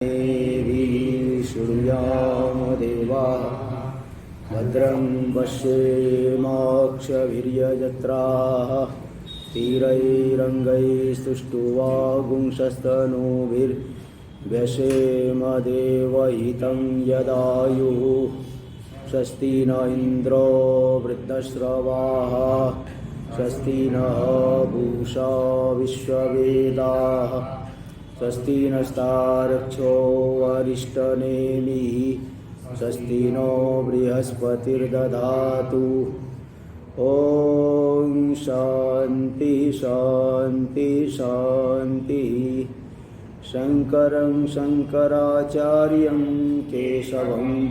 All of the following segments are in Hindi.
देवी शृणुयाम देवाः भद्रं पश्येमाक्षभिर्यजत्राः स्थिरैरङ्गैस्तुष्टुवागुंशस्तनूभिर्व्यसेम देवहितं यदायुः स्वस्ति न इन्द्रो वृद्धश्रवाः स्वस्ति नः पूषा विश्ववेदाः स्वस्ति नस्तार्क्ष्यो अरिष्टनेमिः स्वस्ति नो बृहस्पतिर्दधातु। ॐ शान्ति शान्ति शान्ति। शङ्करं शङ्कराचार्यं केशवं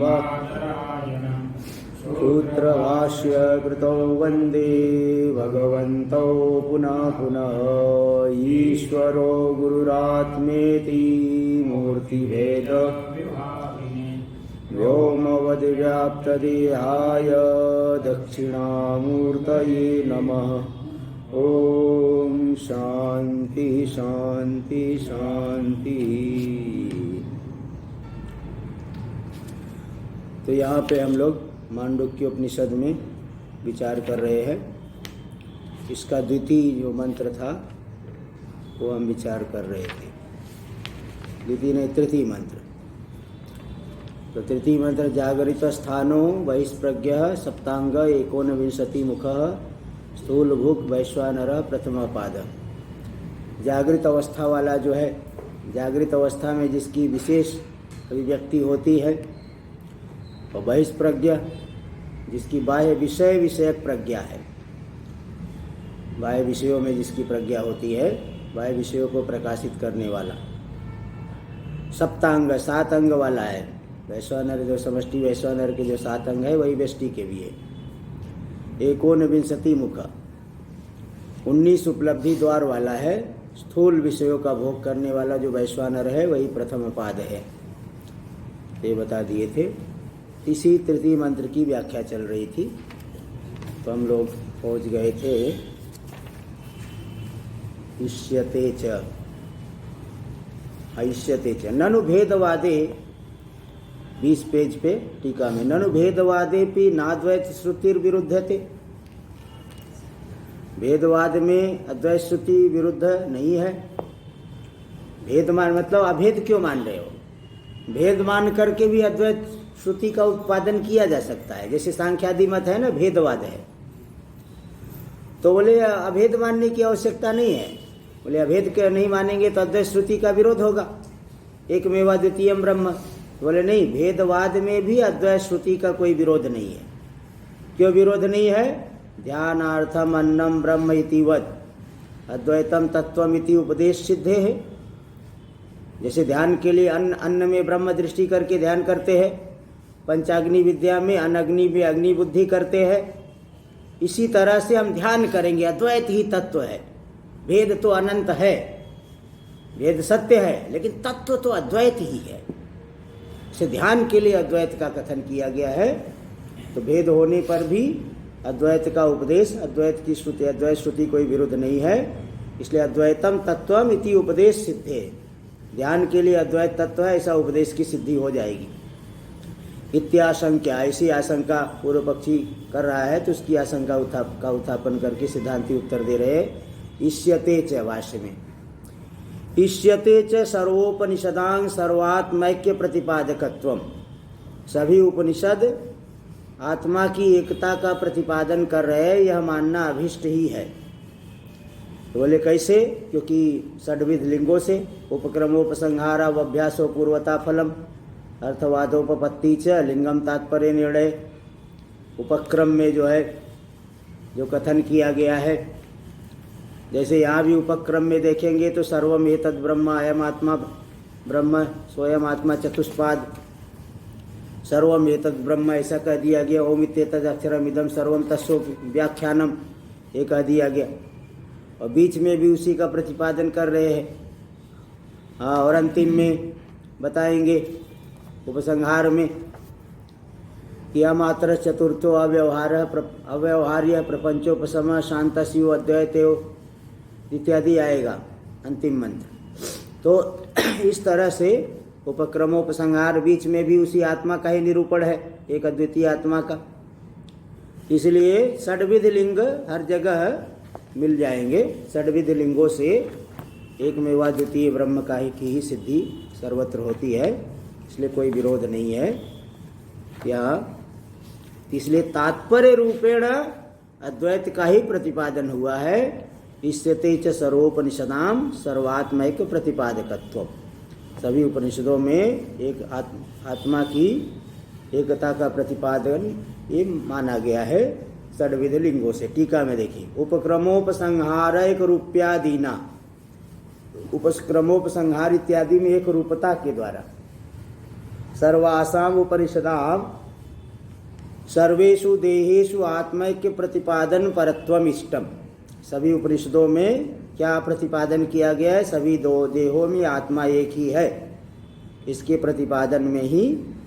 सूत्रभाष्य कृतौ वन्दे भगवन्तौ पुनः पुनः। ईश्वरो गुरुरात्मेति मूर्तिभेद व्योमवद्व्याप्तदेहाय दक्षिणामूर्तये नमः। ओम शांति शांति शांति। तो यहाँ पे हम लोग मांडुक्य उपनिषद में विचार कर रहे हैं। इसका द्वितीय जो मंत्र था वो हम विचार कर रहे थे। द्वितीय नहीं, तृतीय मंत्र। तो तृतीय मंत्र जागरित स्थानो बहिष्प्रज्ञ सप्तांग एकोनविंशति मुख स्थूल भूख वैश्वानर प्रथम पाद। जागृत अवस्था वाला जो है, जागृत अवस्था में जिसकी विशेष अभिव्यक्ति होती है, और बहिष्प्रज्ञ जिसकी बाह्य विषय विषयक प्रज्ञा है। बाह्य विषयों में जिसकी प्रज्ञा होती है, बाह्य विषयों को प्रकाशित करने वाला। सप्तांग 7 अंग वाला है। वैश्वानर जो समष्टि वैश्वानर के जो 7 अंग है वही व्यष्टि के भी है। एकोनविंशति मुख 19 उपलब्धि द्वार वाला है। स्थूल विषयों का भोग करने वाला जो वैश्वानर है वही प्रथम पाद है। ये बता दिए थे। इसी तृतीय मंत्र की व्याख्या चल रही थी। तो हम लोग पहुंच गए थे इष्यते च ऐष्यते च ननु भेदवादे। 20 पेज पे टीका में ननु भेदवादे भी नाद्वैत श्रुतिर विरुद्धते। भेदवाद में अद्वैत श्रुति विरुद्ध नहीं है। भेद मान मतलब अभेद क्यों मान रहे हो? भेद मान करके भी अद्वैत श्रुति का उत्पादन किया जा सकता है। जैसे सांख्यादि मत है ना, भेदवाद है। तो बोले अभेद मानने की आवश्यकता नहीं है। बोले अभेद के नहीं मानेंगे तो अद्वैत श्रुति का विरोध होगा। एकमेवा द्वितीयम ब्रह्म। बोले नहीं, भेदवाद में भी अद्वैत श्रुति का कोई विरोध नहीं है। क्यों विरोध नहीं है? ध्यानार्थम अन्नम ब्रह्म इति वद अद्वैतम तत्वम इति उपदेश सिद्धे है। जैसे ध्यान के लिए अन्न में ब्रह्म दृष्टि करके ध्यान करते हैं, पंचाग्नि विद्या में अनग्नि में अग्नि बुद्धि करते हैं, इसी तरह से हम ध्यान करेंगे। अद्वैत ही तत्व है। भेद तो अनंत है, भेद सत्य है, लेकिन तत्व तो अद्वैत ही है। से ध्यान के लिए अद्वैत का कथन किया गया है। तो भेद होने पर भी अद्वैत का उपदेश, अद्वैत की श्रुति, अद्वैत श्रुति कोई विरुद्ध नहीं है। इसलिए अद्वैतम तत्वम इति उपदेश सिद्धे। ध्यान के लिए अद्वैत तत्व है, ऐसा उपदेश की सिद्धि हो जाएगी। इत्याशंका, ऐसी आशंका पूर्व पक्षी कर रहा है, तो उसकी आशंका का उत्थापन करके सिद्धांति उत्तर दे रहे हैं। इष्यते च भाष्य में इष्यते च सर्वोपनिषदांग सर्वात्मैक्य प्रतिपादकत्वम। सभी उपनिषद आत्मा की एकता का प्रतिपादन कर रहे हैं, यह मानना अभिष्ट ही है। तो बोले कैसे? क्योंकि षड्विध लिंगों से उपक्रमोपसंहारा अभ्यासो पूर्वता फलम अर्थवादोपपत्ति च लिंगम तात्पर्य निर्णय। उपक्रम में जो है, जो कथन किया गया है, जैसे यहाँ भी उपक्रम में देखेंगे तो सर्वम एतद् ब्रह्म अयम आत्मा ब्रह्म स्वयं आत्मा चतुष्पाद। सर्वम एतद् ब्रह्म ऐसा कह दिया गया। ओम इत्येतद् अक्षरम इदम सर्वम तस्सो व्याख्यानम ये कह दिया गया। और बीच में भी उसी का प्रतिपादन कर रहे हैं। हाँ, और अंतिम में बताएंगे उपसंहार में कि अमात्र चतुर्थो अव्यवहार्य प्रपंचोपशम शांतस्यु अद्वैतो इत्यादि आएगा अंतिम मंत्र। तो इस तरह से उपक्रमोपसंहार बीच में भी उसी आत्मा का ही निरूपण है, एक अद्वितीय आत्मा का। इसलिए षड्विध लिंग हर जगह मिल जाएंगे। षड्विध लिंगों से एकमेवाद्वितीय ब्रह्म का ही की ही सिद्धि सर्वत्र होती है, इसलिए कोई विरोध नहीं है यहाँ। इसलिए तात्पर्य रूपेण अद्वैत का ही प्रतिपादन हुआ है। इष्यते च सर्वोपनिषदाम सर्वात्मैक प्रतिपादकत्व। सभी उपनिषदों में एक आत्मा की एकता का प्रतिपादन ये माना गया है षड्विध लिंगों से। टीका में देखिए, उपक्रमोपसंहारक रूप्यादीना, उपक्रमोपसंहार इत्यादि में एक रूपता के द्वारा सर्वासाम उपनिषदाम सर्वेषु देहेषु आत्मैक्य प्रतिपादन परत्वम इष्टम। सभी उपनिषदों में क्या प्रतिपादन किया गया है? सभी दो देहों में आत्मा एक ही है, इसके प्रतिपादन में ही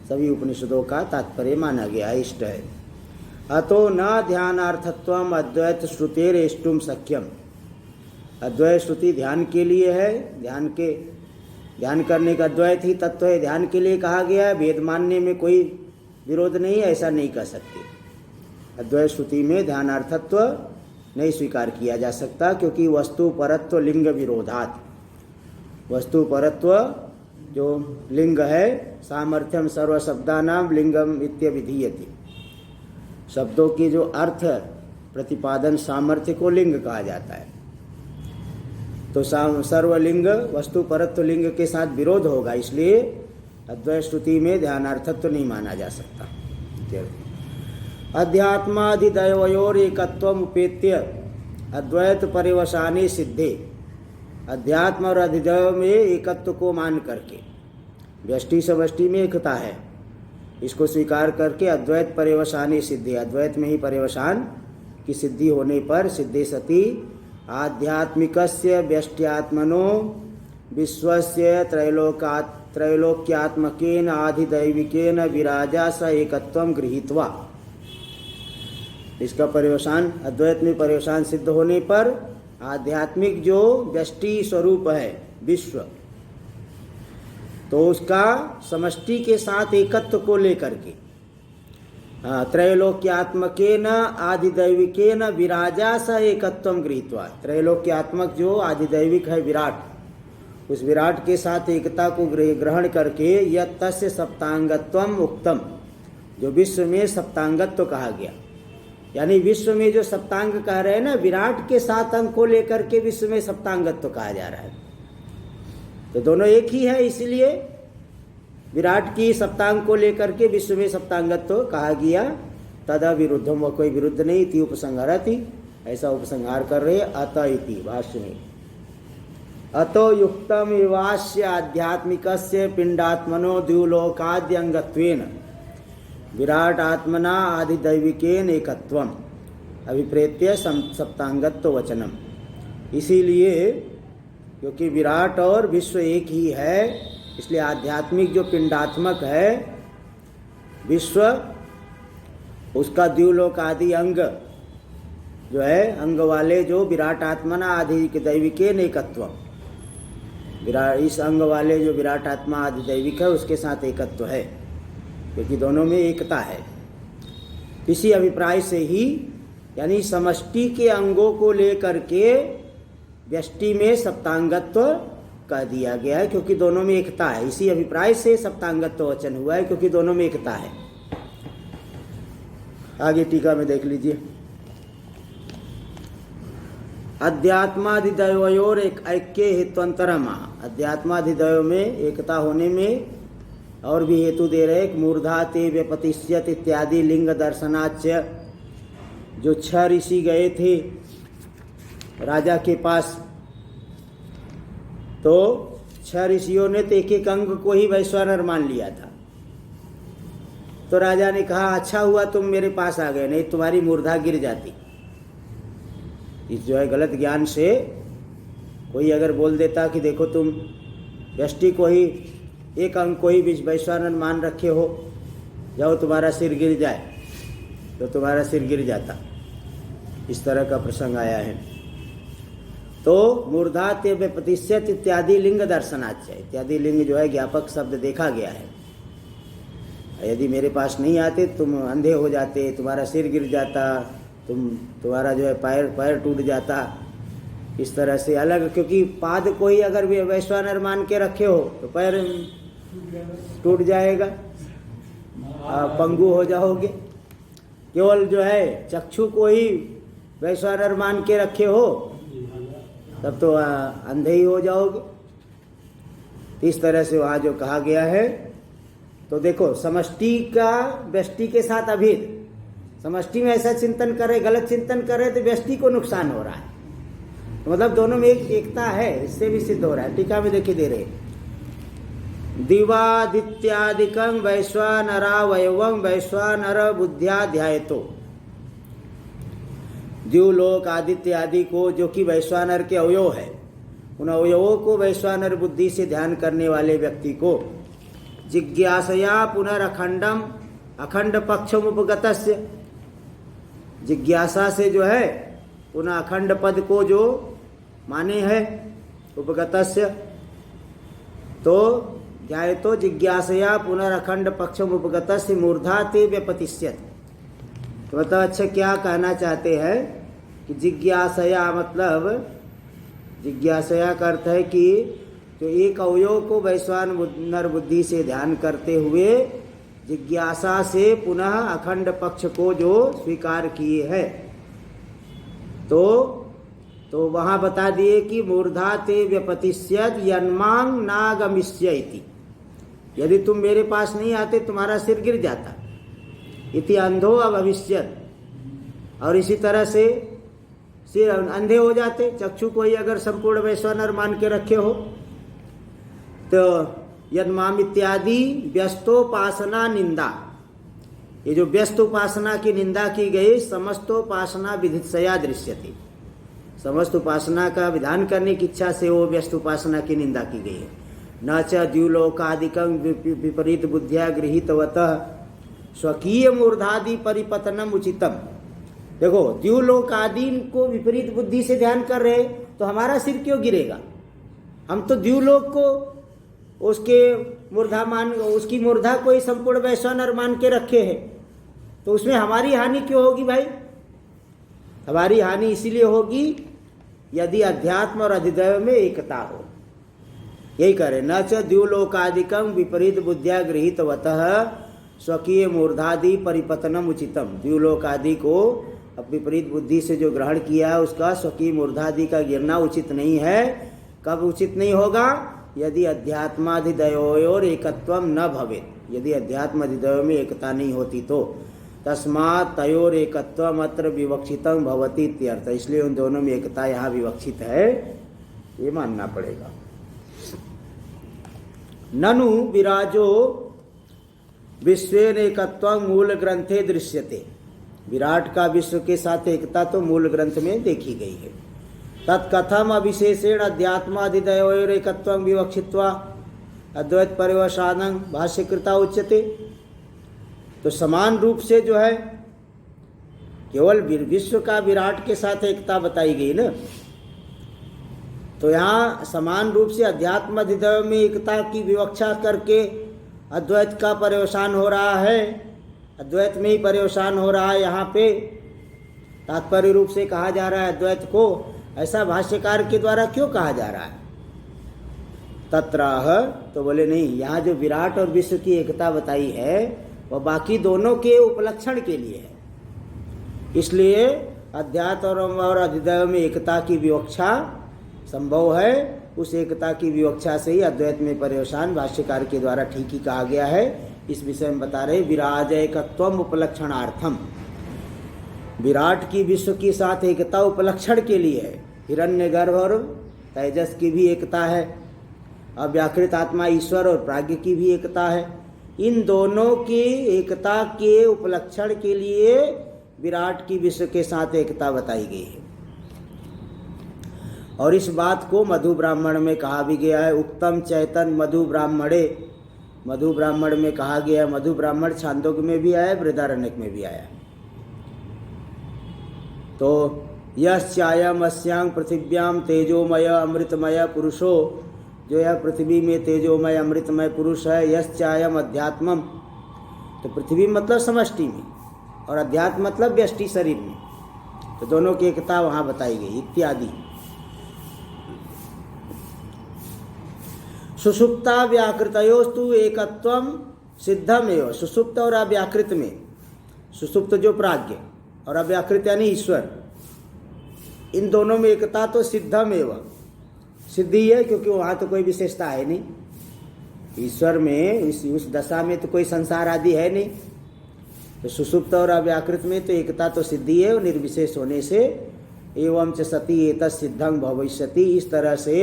सभी उपनिषदों का तात्पर्य माना गया, इष्ट है। अतो न ध्यानार्थत्वम अद्वैत श्रुतेरेष्टुम शक्यम। अद्वैत श्रुति ध्यान के लिए है, ध्यान करने का अद्वैत ही तत्व है, ध्यान के लिए कहा गया है। वेद मानने में कोई विरोध नहीं है, ऐसा नहीं कह सकते। अद्वैत श्रुति में ध्यानार्थत्व नहीं स्वीकार किया जा सकता, क्योंकि वस्तु परत्व लिंग विरोधात। वस्तु परत्व जो लिंग है, सामर्थ्यम सर्व शब्दानाम लिंगम इत्यभिधीयते। शब्दों की जो अर्थ प्रतिपादन सामर्थ्य को लिंग कहा जाता है। तो सर्वलिंग वस्तु परत्व लिंग के साथ विरोध होगा, इसलिए अद्वैत श्रुति में ध्यानार्थत्व नहीं माना जा सकता। अध्यात्माधिदैवयोर एकत्वम उपेत्य अद्वैत परिवसाने सिद्धे। अध्यात्म और अधिदैव में एकत्व को मान करके, व्यष्टि समष्टि में एकता है, इसको स्वीकार करके अद्वैत परिवसाने सिद्धे, अद्वैत में ही परिवसान की सिद्धि होने पर सिद्धे सती आध्यात्मिकस्य व्यष्ट्यात्मनो विश्वस्य त्रैलोक्यात्मकेन आधिदैविकेन विराजा स एकत्वम गृहीत्वा। इसका पर्यवसान, अद्वैत में पर्यवसान सिद्ध होने पर आध्यात्मिक जो व्यष्टि स्वरूप है विश्व, तो उसका समष्टि के साथ एकत्व को लेकर के त्रैलोक्यात्मकेन आधिदैविकेन विराजा स एकत्वम गृहीत्वा। त्रैलोक्यात्मक जो आधिदैविक है विराट, उस विराट के साथ एकता को ग्रहण करके यत् तस्य सप्तांगत्वम उक्तम, जो विश्व में सप्तांगत्व कहा गया, यानी विश्व में जो सप्तांग कह रहे हैं ना, विराट के साथ अंग को लेकर के विश्व में सप्तांगत्व कहा जा रहा है। तो दोनों एक ही है, इसलिए विराट की सप्तांग को लेकर के विश्व में सप्तांगत्व कहा गया। तदा विरुद्धम, वह कोई विरुद्ध नहीं थी, उपसंहारति, ऐसा उपसंहार कर रहे। अत इति भाष्य में, अतो युक्तम एवास्य आध्यात्मिकस्य पिंडात्मनो द्युलोकाद्यंगत्वेन विराट आत्मना आधिदैविकेन एकत्वम अभिप्रेत्य सप्तांगत्व वचनम। इसीलिए क्योंकि विराट और विश्व एक ही है, इसलिए आध्यात्मिक जो पिंडात्मक है विश्व, उसका द्युलोक आदि अंग जो है, अंग वाले जो विराट आत्मना आधिदैविकेन एकत्वम, विराट इस अंग वाले जो विराट आत्मा आधिदैविक है उसके साथ एकत्व है, क्योंकि दोनों में एकता है। इसी अभिप्राय से ही, यानी समष्टि के अंगों को लेकर के व्यष्टि में सप्तांगत्व कह दिया गया है, क्योंकि दोनों में एकता है। इसी अभिप्राय से सप्तांगत्व वचन हुआ है, क्योंकि दोनों में एकता है। आगे टीका में देख लीजिए, अध्यात्माधिदैवयोर एक ऐक्य हेत्वंतरम। अध्यात्माधिदैव में एकता होने में और भी हेतु दे रहे, मूर्धा ते व्यपतिष्यत इत्यादि लिंग दर्शनाच्य। जो 6 ऋषि गए थे राजा के पास, तो 6 ऋषियों ने तो एक एक अंग को ही वैश्वानर मान लिया था। तो राजा ने कहा, अच्छा हुआ तुम मेरे पास आ गए, नहीं तुम्हारी मूर्धा गिर जाती। इस जो है गलत ज्ञान से कोई अगर बोल देता कि देखो तुम व्यष्टि को ही, एक अंग को ही वैश्वानर मान रखे हो, जाओ तुम्हारा सिर गिर जाए, तो तुम्हारा सिर गिर जाता। इस तरह का प्रसंग आया है। तो मूर्धा ते व्यपतिष्यत इत्यादि लिंग दर्शनाच्य, इत्यादि लिंग जो है ज्ञापक शब्द देखा गया है। यदि मेरे पास नहीं आते तुम अंधे हो जाते, तुम्हारा सिर गिर जाता, तुम्हारा जो है पैर टूट जाता, इस तरह से अलग, क्योंकि पाद को ही अगर वैश्वानर मान के रखे हो तो पैर टूट जाएगा, पंगु हो जाओगे। केवल जो है चक्षु को ही वैश्वानर मान के रखे हो तब तो अंधे ही हो जाओगे। इस तरह से वहाँ जो कहा गया है, तो देखो समष्टि का व्यष्टि के साथ अभेद, समष्टि में ऐसा चिंतन करे, गलत चिंतन करे तो व्यष्टि को नुकसान हो रहा है, तो मतलब दोनों में एक एकता है, इससे भी सिद्ध हो रहा है। टीका में देखिए दे रहे, दिवादित्यादिकं वैश्वानरावयवं वैश्वानर बुद्ध्या ध्यायतो, द्युलोक आदित्य आदि को जो कि वैश्वानर के अवयव है, उन अवयवों को वैश्वानर बुद्धि से ध्यान करने वाले व्यक्ति को जिज्ञासया पुनरखंडम अखंड पक्षम उपगतस्य, जिज्ञासा से जो है पुनः अखंड पद को जो माने है उपगतस्य, तो ध्याय तो जिज्ञासया पुनरखंड पक्षम उपगतस्य मूर्धा ते व्यपतिष्यत। तो मतलब अच्छा क्या कहना चाहते हैं कि जिज्ञासया, मतलब जिज्ञासया का अर्थ है कि जो एक अवयव को वैश्वानर बुद्धि से ध्यान करते हुए जिज्ञासा से पुनः अखंड पक्ष को जो स्वीकार किए है, तो वहाँ बता दिए कि मूर्धा ते व्यपतिष्यत यन्मांग नागमिष्य इति, यदि तुम मेरे पास नहीं आते तुम्हारा सिर गिर जाता, इति अंधो अभविष्यत, और इसी तरह से सिर अंधे हो जाते। चक्षु को ही अगर संपूर्ण वैश्वानर मान के रखे हो तो यन्माम इत्यादि व्यस्तोपासना निंदा, ये जो व्यस्त उपासना की निंदा की गई, समस्तोपासना विधित्सया दृश्यते, समस्त उपासना का विधान करने की इच्छा से वो व्यस्त उपासना की निंदा की गई है। न च द्युलोकादिकं विपरीत बुद्धिया गृहीतवतः स्वकीय मूर्धादि परिपतनम उचितम। देखो द्युलोक आदि को विपरीत बुद्धि से ध्यान कर रहे तो हमारा सिर क्यों गिरेगा? हम तो द्युलोक को उसके उसकी मूर्धा को ही संपूर्ण वैश्वानर मान के रखे हैं, तो उसमें हमारी हानि क्यों होगी भाई? हमारी हानि इसीलिए होगी यदि अध्यात्म और अधिदैव में एकता हो। यही करे, न च द्युलोकादिकं विपरीत बुद्धिया गृहीतवतः स्वकीय मूर्धादि परिपतनम उचितम। द्युलोक आदि को अब विपरीत बुद्धि से जो ग्रहण किया उसका स्वकीय मूर्धादि का गिरना उचित नहीं है। कब उचित नहीं होगा? यदि अध्यात्माधिदैवयोर एकत्वम न भवेत्, यदि अध्यात्म अधिदैव में एकता नहीं होती तो। तस्मात् तयोर एकत्वम अत्र विवक्षितम भवति इत्यर्थ। इसलिए उन दोनों में एकता यहाँ विवक्षित है, ये मानना पड़ेगा। ननु विराजो विश्वेन एकत्वं मूल ग्रंथे दृश्यते। विराट का विश्व के साथ एकता तो मूल ग्रंथ में देखी गई है। तत्कथम अविशेषेण अध्यात्माधिदैवयोर एकत्वं विवक्षित्वा अद्वैत परिवसानं भाष्यकृता उच्यते। तो समान रूप से जो है केवल विश्व का विराट के साथ एकता बताई गई ना, तो यहाँ समान रूप से अध्यात्म अधिदैव में एकता की विवक्षा करके अद्वैत का पर्यवसान हो रहा है, अद्वैत में ही पर्यवसान हो रहा है। यहाँ पे तात्पर्य रूप से कहा जा रहा है अद्वैत को, ऐसा भाष्यकार के द्वारा क्यों कहा जा रहा है? तत्राह, तो बोले नहीं, यहाँ जो विराट और विश्व की एकता बताई है वह बाकी दोनों के उपलक्षण के लिए है। इसलिए अध्यात्म और अधिदैव में एकता की विवक्षा संभव है। उस एकता की विवक्षा से ही अद्वैत में पर्यवसान भाष्यकार के द्वारा ठीक ही कहा गया है। इस विषय में बता रहे विराज एकत्वम उपलक्षणार्थम। विराट की विश्व के साथ एकता उपलक्षण के लिए है। हिरण्यगर्भ और तेजस की भी एकता है, अव्याकृत आत्मा ईश्वर और प्राज्ञ की भी एकता है। इन दोनों की एकता के उपलक्षण के लिए विराट की विश्व के साथ एकता बताई गई है। और इस बात को मधु ब्राह्मण में कहा भी गया है। उत्तम चैतन मधु ब्राह्मणे, मधु ब्राह्मण में कहा गया। मधु ब्राह्मण छांदोग्य में भी आया, बृहदारण्यक में भी आया। तो यश्चायम अस्यां पृथिव्याम तेजोमय अमृतमय पुरुषो, जो यह पृथ्वी में तेजोमय अमृतमय पुरुष है। यश्चायम अध्यात्मम, तो पृथ्वी मतलब समष्टि में और अध्यात्म मतलब व्यष्टि शरीर में, तो दोनों की एकता वहाँ बताई गई इत्यादि। सुषुप्ता व्याकृतयोस्तु एकत्वम सिद्धमेव, सुषुप्त और अव्याकृत में, सुषुप्त जो प्राज्ञ और अव्याकृत यानी ईश्वर, इन दोनों में एकता तो सिद्धमेव, सिद्धि है, क्योंकि वहाँ तो कोई विशेषता है नहीं। ईश्वर में उस दशा में तो कोई संसार आदि है नहीं, तो सुषुप्त और अव्याकृत में तो एकता तो सिद्धि है और निर्विशेष होने से एवं च सती एतत् सिद्धं भविष्यति, इस तरह से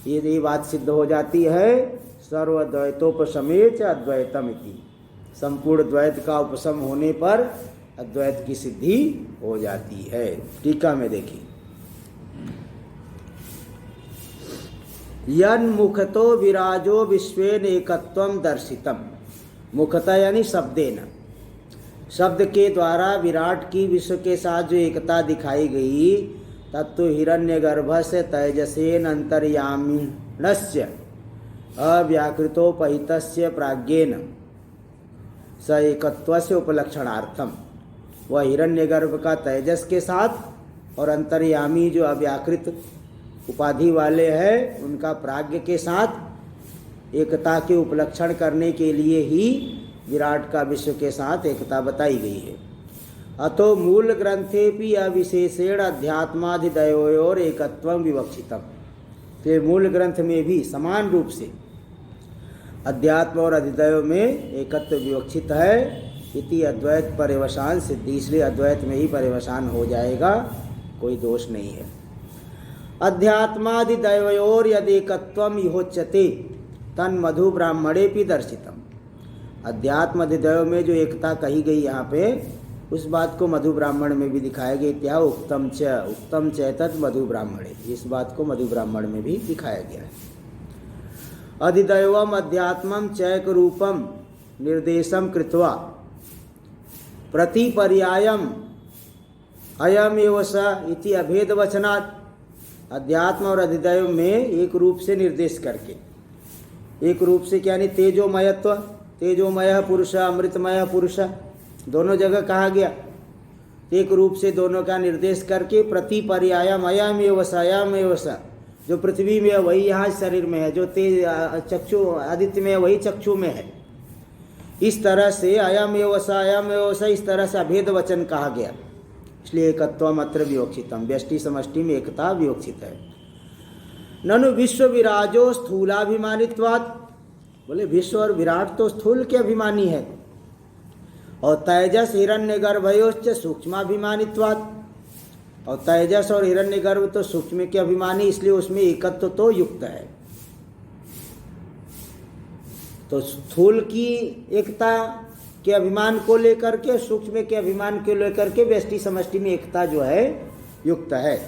ये बात सिद्ध हो जाती है। सर्वद्वैतोपशमे च अद्वैतम इति, संपूर्ण द्वैत का उपशम होने पर अद्वैत की सिद्धि हो जाती है। टीका में देखिए, यन मुखतो विराजो विश्वेन एकत्वम दर्शितम, मुखता यानी शब्देन, शब्द के द्वारा विराट की विश्व के साथ जो एकता दिखाई गई, तत्व हिरण्यगर्भस्य तेजसेन अंतर्यामिणस्य अव्याकृतोपहितस्य प्राज्ञेन स एकत्वस्य उपलक्षणार्थम, वह हिरण्यगर्भ का तेजस के साथ और अंतर्यामी जो अव्याकृत उपाधि वाले हैं उनका प्राज्ञ के साथ एकता के उपलक्षण करने के लिए ही विराट का विश्व के साथ एकता बताई गई है। अतो मूल ग्रंथेपि अविशेषेण अध्यात्माधिदयोर एकत्वं विवक्षितम, फिर मूल ग्रंथ में भी समान रूप से अध्यात्म और अधिदय में एकत्व विवक्षित है। इति अद्वैत पर्यवसान सिद्धि, इसलिए अद्वैत में ही पर्यवसान हो जाएगा, कोई दोष नहीं है। अध्यात्मादिदैवयोर यदेकत्वम इहोच्यते तन मधु ब्राह्मणे भी दर्शितम, अध्यात्म अधिदैव में जो एकता कही गई यहाँ पे, उस बात को मधु ब्राह्मण में भी दिखाया गया। क्या उक्तम च तत् मधु ब्राह्मणे, इस बात को मधु ब्राह्मण में भी दिखाया गया है। अधिदैवम अध्यात्मम चैक रूपम निर्देशम कृत्वा प्रतिपर्यायम अयम एव स इति अभेद वचनात्, अध्यात्म और अधिदैव में एक रूप से निर्देश करके, एक रूप से क्या नहीं, तेजोमयत्व, तेजोमय पुरुष अमृतमय पुरुष दोनों जगह कहा गया, एक रूप से दोनों का निर्देश करके प्रतिपर्यायम अयम एव स, जो पृथ्वी में है वही यहाँ शरीर में है, जो तेज चक्षु आदित्य में है वही चक्षु में है, इस तरह से अयम एव स इस तरह से अभेद वचन कहा गया। इसलिए एकत्वम अत्र विवक्षितम, व्यष्टि समष्टि में एकता विवक्षित है। ननु विश्व विराजो स्थूलाभिमानित्वात्, बोले विश्व और विराट तो स्थूल के अभिमानी है, और तेजस हिरण्यगर्भयोश्च सूक्ष्माभिमानित्वात्, और तेजस और हिरण्यगर्भ तो सूक्ष्म के अभिमानी, इसलिए उसमें एकत्व तो युक्त है। तो स्थूल की एकता के अभिमान को लेकर के, सूक्ष्म के अभिमान को लेकर के व्यष्टि समष्टि में एकता जो है युक्त है।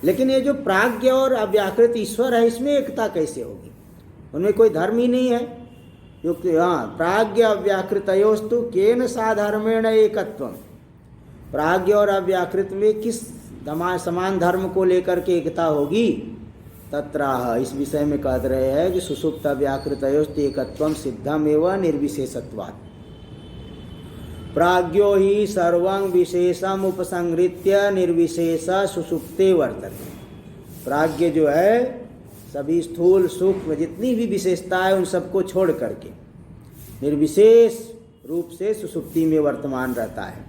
लेकिन ये जो प्राज्ञ और अव्याकृत ईश्वर है, इसमें एकता कैसे होगी? उनमें कोई धर्म ही नहीं है। युक्त हाँ, प्राज्ञ अव्याकृतयोस्तु केन साधर्मेण एकत्वम, प्राज्ञ और अव्याकृत में किस समान धर्म को लेकर के एकता होगी? तत्राह, इस विषय में कह रहे हैं कि सुषुप्त व्याकृतयोस्तु एकत्वम सिद्धमेव निर्विशेषत्वात्, प्राज्ञो ही सर्वं विशेषम उपसंहृत्य निर्विशेष सुषुप्ते वर्तते, प्राज्ञ जो है सभी स्थूल सूक्ष्म जितनी भी विशेषता है उन सबको छोड़ करके निर्विशेष रूप से सुषुप्ति में वर्तमान रहता है।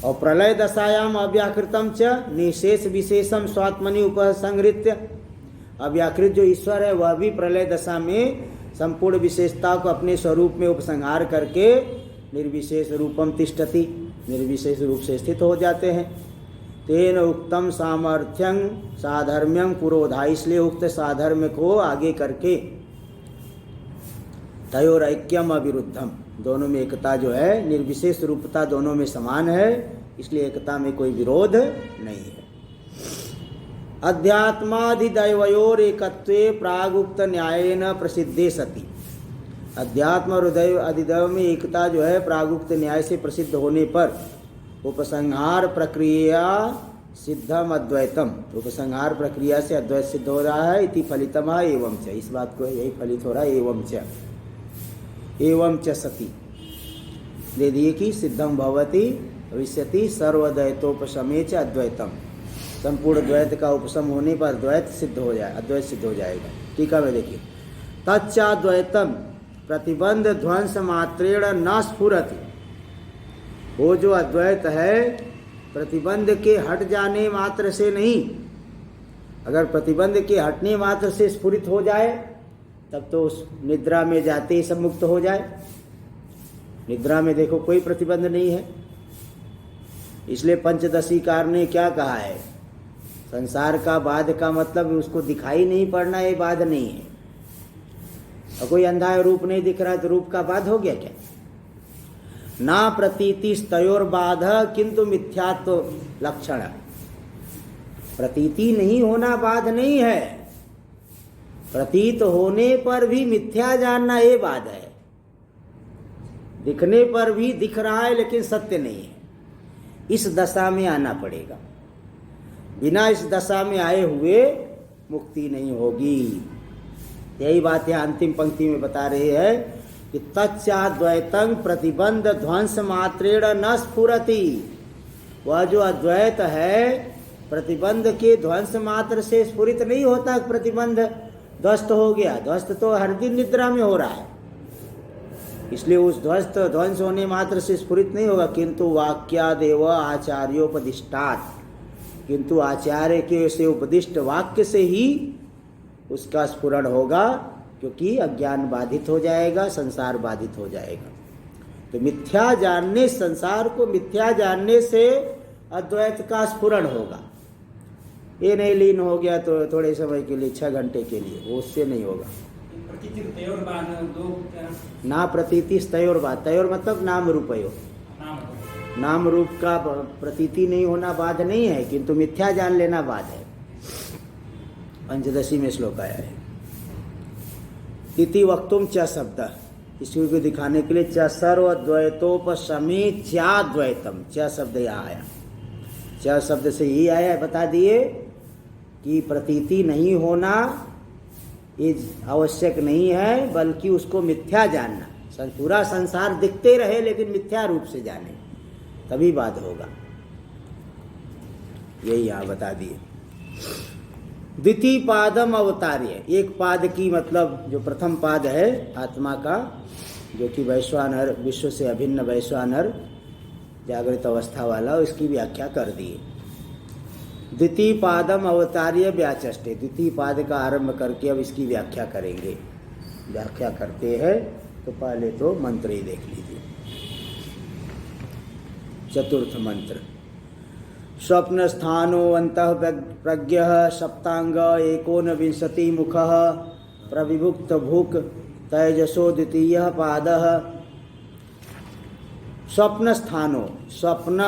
और प्रलय दशायाम अव्याकृतम च निशेष विशेषम स्वात्मनि उपसंहृत्य, अव्याकृत जो ईश्वर है वह भी प्रलय दशा में संपूर्ण विशेषताओं को अपने स्वरूप में उपसंहार करके निर्विशेष रूपम तिष्ठति, निर्विशेष रूप से स्थित हो जाते हैं। तेन उक्तम सामर्थ्यं साधर्म्यं पुरोधा, इसलिए उक्त साधर्म्य को आगे करके तयोर ऐक्यम अविरुद्धम, दोनों में एकता जो है, निर्विशेष रूपता दोनों में समान है, इसलिए एकता में कोई विरोध नहीं है। अध्यात्माधिदैवयोर एकत्वे प्रागुक्त न्यायेन प्रसिद्धे सति, अध्यात्म और अधिदैव में एकता जो है प्रागुक्त न्याय से प्रसिद्ध होने पर उपसंहार प्रक्रिया सिद्धम अद्वैतम, उपसंहार प्रक्रिया से अद्वैत सिद्ध हो रहा है। इति फलितम है एवं च, इस बात को यही फलित हो रहा है। एवं च सती दे दिए कि सिद्धम भवति भविष्यति सर्वद्वैतोपशमे च अद्वैतम, संपूर्ण द्वैत का उपशम होने पर द्वैत सिद्ध हो जाए, अद्वैत सिद्ध हो जाएगा। टीका में देखिए, तच्चाद्वैतम प्रतिबंध ध्वंस मात्रेण न स्फुरति, वो जो अद्वैत है प्रतिबंध के हट जाने मात्र से नहीं, अगर प्रतिबंध के हटने मात्र से स्फुरित हो जाए तब तो उस निद्रा में जाते ही सब मुक्त हो जाए। निद्रा में देखो कोई प्रतिबंध नहीं है, इसलिए पंचदशीकार ने क्या कहा है, संसार का बाध का मतलब उसको दिखाई नहीं पड़ना, ये बाध नहीं है। और कोई अंधा है, रूप नहीं दिख रहा है तो रूप का बाध हो गया क्या? ना प्रतीति स्तयोर बाध किंतु मिथ्यात्व लक्षण, प्रतीति नहीं होना बाध नहीं है, प्रतीत होने पर भी मिथ्या जानना ये बाध है। दिखने पर भी दिख रहा है लेकिन सत्य नहीं है, इस दशा में आना पड़ेगा। बिना इस दशा में आए हुए मुक्ति नहीं होगी। यही बात यहाँ अंतिम पंक्ति में बता रहे हैं कि तच्चाद्वैतं प्रतिबंध ध्वंस मात्रेण न स्फुरति, वह जो अद्वैत है प्रतिबंध के ध्वंस मात्र से स्फुरित नहीं होता। प्रतिबंध ध्वस्त हो गया, ध्वस्त तो हर दिन निद्रा में हो रहा है, इसलिए उस ध्वंस होने मात्र से स्फुरित नहीं होगा। किंतु वाक्यादेव आचार्योपदिष्टात्, किंतु आचार्य के से उपदिष्ट वाक्य से ही उसका स्फुरण होगा, क्योंकि अज्ञान बाधित हो जाएगा, संसार बाधित हो जाएगा। तो मिथ्या जानने, संसार को मिथ्या जानने से अद्वैत का स्फुरण होगा। ये नहीं लीन हो गया तो थोड़े समय के लिए, 6 घंटे के लिए, वो उससे नहीं होगा। ना प्रतीति स्तयोर बाध, तयोर मतलब नाम रूपयो, नाम रूप का प्रतीति नहीं होना बाध नहीं है, किंतु मिथ्या जान लेना बाध है। पंचदशी में श्लोक आया है। इति वक्तुम च शब्द, इसी को दिखाने के लिए च सर्वद्वैतोपशमे चाद्वैतम, च शब्द यहाँ आया। च शब्द से ही आया, बता दिए कि प्रतीति नहीं होना ये आवश्यक नहीं है, बल्कि उसको मिथ्या जानना। पूरा संसार दिखते रहे लेकिन मिथ्या रूप से जाने, तभी बात होगा। यही यहाँ बता दिए। द्वितीय पादम अवतार्य, एक पाद की मतलब जो प्रथम पाद है आत्मा का, जो कि वैश्वानर, विश्व से अभिन्न वैश्वानर जागृत अवस्था वाला, उसकी व्याख्या कर दी। द्वितीय पादम अवतार्य व्याचष्टे, द्वितीय पाद का आरंभ करके अब इसकी व्याख्या करेंगे। व्याख्या करते हैं तो पहले तो मंत्र ही देख लीजिए। चतुर्थ मंत्र, स्वप्न स्थानो अंतः प्रज्ञ सप्तांग एकोनविंशति मुख प्रविभुक्त भूक तैजसो द्वितीय पाद। स्वप्न स्थानो, स्वप्न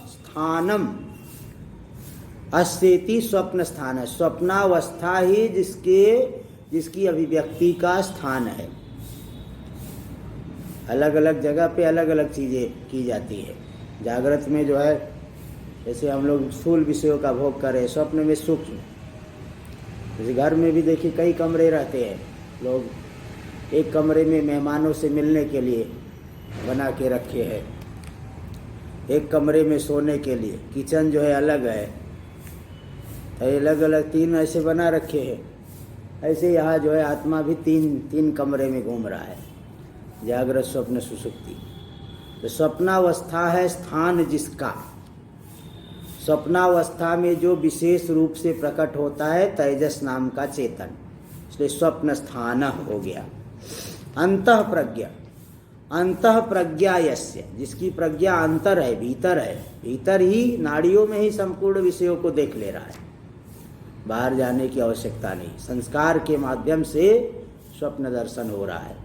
स्थानम अस्येति स्वप्न स्थान, स्वप्नावस्था ही जिसकी अभिव्यक्ति का स्थान है। अलग अलग जगह पे अलग अलग चीज़ें की जाती है। जागृत में जो है, जैसे हम लोग स्थूल विषयों का भोग करें, स्वप्न में सूक्ष्म। जैसे घर में भी देखिए कई कमरे रहते हैं, लोग एक कमरे में मेहमानों से मिलने के लिए बना के रखे हैं, एक कमरे में सोने के लिए, किचन जो है अलग है, अलग अलग 3 ऐसे बना रखे हैं। ऐसे यहाँ जो है आत्मा भी तीन कमरे में घूम रहा है, जागृत स्वप्न सुषुप्ति। तो स्वप्नावस्था है स्थान जिसका, स्वप्नावस्था में जो विशेष रूप से प्रकट होता है तेजस नाम का चेतन, इसलिए स्वप्न स्थान हो गया। अंतः प्रज्ञा, अंतः प्रज्ञा यस्य, जिसकी प्रज्ञा अंतर है, भीतर है, भीतर ही नाड़ियों में ही संपूर्ण विषयों को देख ले रहा है, बाहर जाने की आवश्यकता नहीं। संस्कार के माध्यम से स्वप्न दर्शन हो रहा है।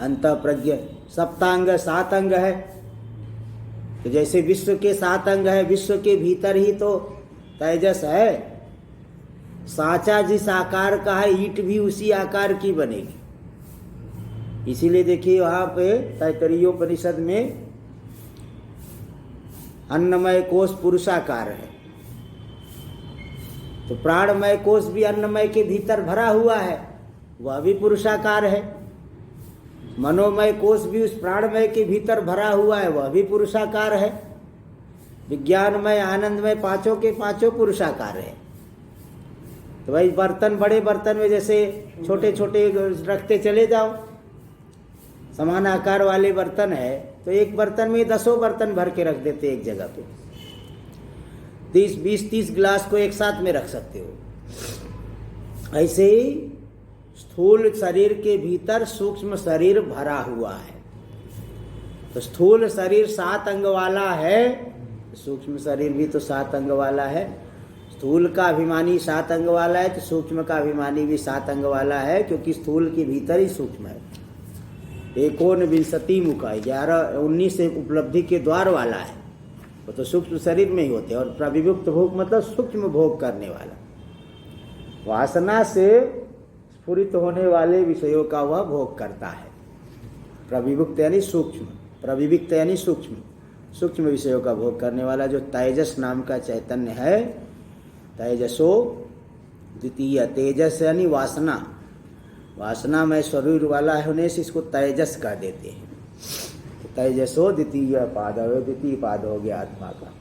अंतः प्रज्ञा, सप्तांग 7 अंग है, तो जैसे विश्व के 7 अंग है, विश्व के भीतर ही तो तेजस है। सांचा जिस आकार का है, ईंट भी उसी आकार की बनेगी। इसीलिए देखिए वहाँ पे तैत्तरीयोपनिषद में अन्नमय कोश पुरुषाकार है, तो प्राणमय कोश भी अन्नमय के भीतर भरा हुआ है, वह भी पुरुषाकार है। मनोमय कोश भी उस प्राणमय के भीतर भरा हुआ है, वह भी पुरुषाकार है। विज्ञानमय आनंदमय पांचों के पांचों पुरुषाकार है। तो भाई बर्तन, बड़े बर्तन में जैसे छोटे छोटे रखते चले जाओ, समान आकार वाले बर्तन है तो एक बर्तन में 10 बर्तन भर के रख देते एक जगह पे, 20-30 गिलास को एक साथ में रख सकते हो। ऐसे ही स्थूल शरीर के भीतर सूक्ष्म शरीर भरा हुआ है। तो स्थूल शरीर 7 अंग वाला है, सूक्ष्म शरीर भी तो 7 अंग वाला है। स्थूल का अभिमानी 7 अंग वाला है तो सूक्ष्म का अभिमानी भी 7 अंग वाला है, क्योंकि स्थूल के भीतर ही सूक्ष्म है। 19 मुख 19 से उपलब्धि के द्वार वाला है, वो तो सूक्ष्म शरीर में ही होते हैं। और प्रविभुक्त भोग मतलब सूक्ष्म भोग करने वाला, वासना से स्फुरित होने वाले विषयों का वह भोग करता है। प्रविभुक्त यानी सूक्ष्म, प्रविविक्त यानी सूक्ष्म, सूक्ष्म विषयों का भोग करने वाला जो तेजस नाम का चैतन्य है। तेजसो द्वितीय, तेजस यानी वासना, वासना में शरीर वाला होने से इसको तेजस कह देते हैं। तो तेजसो द्वितीय पाद, द्वितीय पाद हो गया आत्मा का।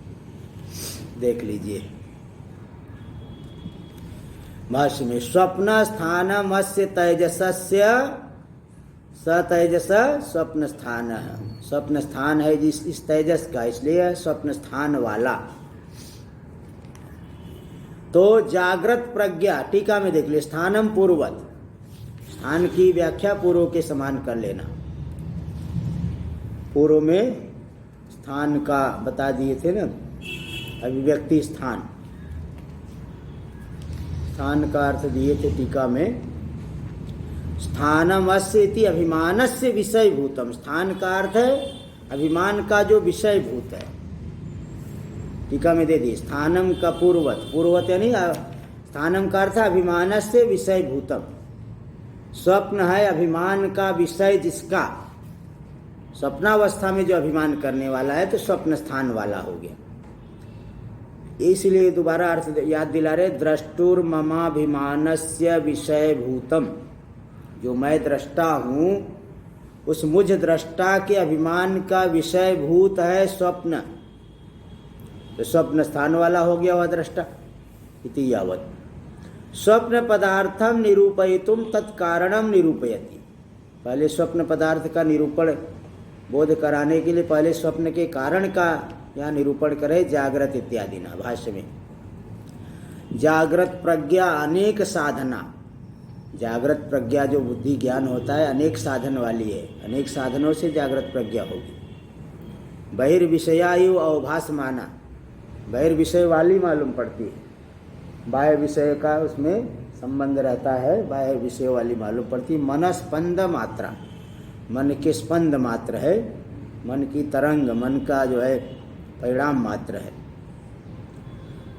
देख लीजिए भाष्य में, स्वप्न स्थानम अस्य तेजसस्य स तेजस स्वप्न स्थान है। स्वप्न स्थान है जिस इस तेजस का, इसलिए स्वप्न स्थान वाला। तो जागृत प्रज्ञा, टीका में देख ले, स्थानम पूर्वत, स्थान की व्याख्या पूर्व के समान कर लेना। पूर्व में स्थान का बता दिए थे ना, अभिव्यक्ति स्थान, स्थान का अर्थ दिए थे टीका में, स्थानम अस्य इति अभिमानस्य विषय भूतम। स्थान का अर्थ है अभिमान का जो विषय भूत है। टीका में दे दिए, स्थानम का पूर्वत, पूर्वत यानी स्थानम का अर्थ अभिमानस्य विषय भूतम। स्वप्न है अभिमान का विषय जिसका, स्वप्नावस्था में जो अभिमान करने वाला है तो स्वप्न स्थान वाला हो गया। इसलिए दोबारा अर्थ याद दिला रहे, द्रष्टुर ममाभिमानस्य विषय भूतम। जो मैं दृष्टा हूँ उस मुझ दृष्टा के अभिमान का विषय भूत है स्वप्न, तो स्वप्न स्थान वाला हो गया वह दृष्टा। इति यावत् स्वप्न पदार्थम निरूपयितुम तत्कारणम निरूपयति। पहले स्वप्न पदार्थ का निरूपण बोध कराने के लिए पहले स्वप्न के कारण का यहाँ निरूपण करे, जागृत इत्यादि ना। भाष्य में, जागृत प्रज्ञा अनेक साधना, जागृत प्रज्ञा जो बुद्धि ज्ञान होता है अनेक साधन वाली है, अनेक साधनों से जागृत प्रज्ञा होगी। बहिर्विषयायु अवभासमाना, बहिर्विषय वाली मालूम पड़ती है, बाह्य विषय का उसमें संबंध रहता है, बाह्य विषय वाली मालूम पड़ती है। मनस्पंद मात्रा, मन के स्पंद मात्र है, मन की तरंग, मन का जो है परिणाम मात्र है।